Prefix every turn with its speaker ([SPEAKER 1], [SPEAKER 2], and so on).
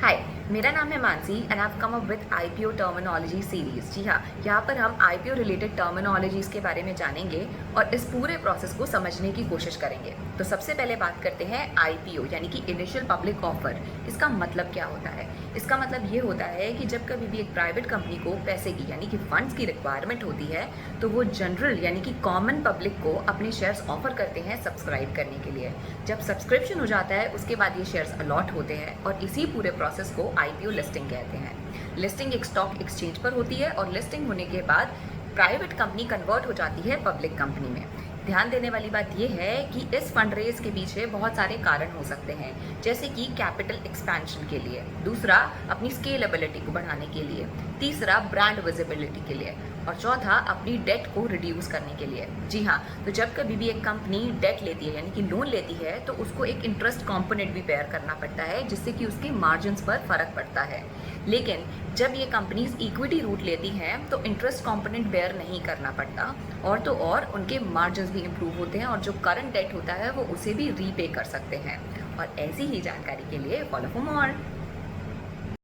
[SPEAKER 1] हाय, मेरा नाम है Mansi and I have come up with IPO terminology series. जी हाँ, यहाँ पर हम आईपीओ रिलेटेड टर्मिनोलॉजीज के बारे में जानेंगे और इस पूरे प्रोसेस को समझने की कोशिश करेंगे। तो सबसे पहले बात करते हैं आईपीओ यानी कि इनिशियल पब्लिक ऑफर। इसका मतलब क्या होता है? इसका मतलब ये होता है कि जब कभी भी एक प्राइवेट कंपनी को पैसे की यानी कि फंड्स की रिक्वायरमेंट होती है तो वो जनरल यानी कि कॉमन पब्लिक को अपने शेयर्स ऑफर करते हैं सब्सक्राइब करने के लिए। जब सब्सक्रिप्शन हो जाता है उसके बाद ये शेयर्स अलॉट होते हैं और इसी पूरे प्रोसेस को आईपीओ लिस्टिंग कहते हैं। लिस्टिंग एक स्टॉक एक्सचेंज पर होती है और लिस्टिंग होने के बाद प्राइवेट कंपनी कन्वर्ट हो जाती है पब्लिक कंपनी में। ध्यान देने वाली बात यह है कि इस फंड रेज के पीछे बहुत सारे कारण हो सकते हैं, जैसे कि कैपिटल एक्सपेंशन के लिए, दूसरा अपनी स्केलेबिलिटी को बढ़ाने के लिए, तीसरा ब्रांड विजिबिलिटी के लिए और चौथा अपनी डेट को रिड्यूस करने के लिए। जी हाँ, तो जब कभी भी एक कंपनी डेट लेती है यानी कि लोन लेती है तो उसको एक इंटरेस्ट कॉम्पोनेंट भी बेयर करना पड़ता है, जिससे कि उसके मार्जिन्स पर फर्क पड़ता है। लेकिन जब ये कंपनीज इक्विटी रूट लेती हैं तो इंटरेस्ट कॉम्पोनेंट बेयर नहीं करना पड़ता और तो और उनके मार्जिन्स भी इम्प्रूव होते हैं और जो करंट डेट होता है वो उसे भी रीपे कर सकते हैं। और ऐसी ही जानकारी के लिए फॉलो फॉर मोर।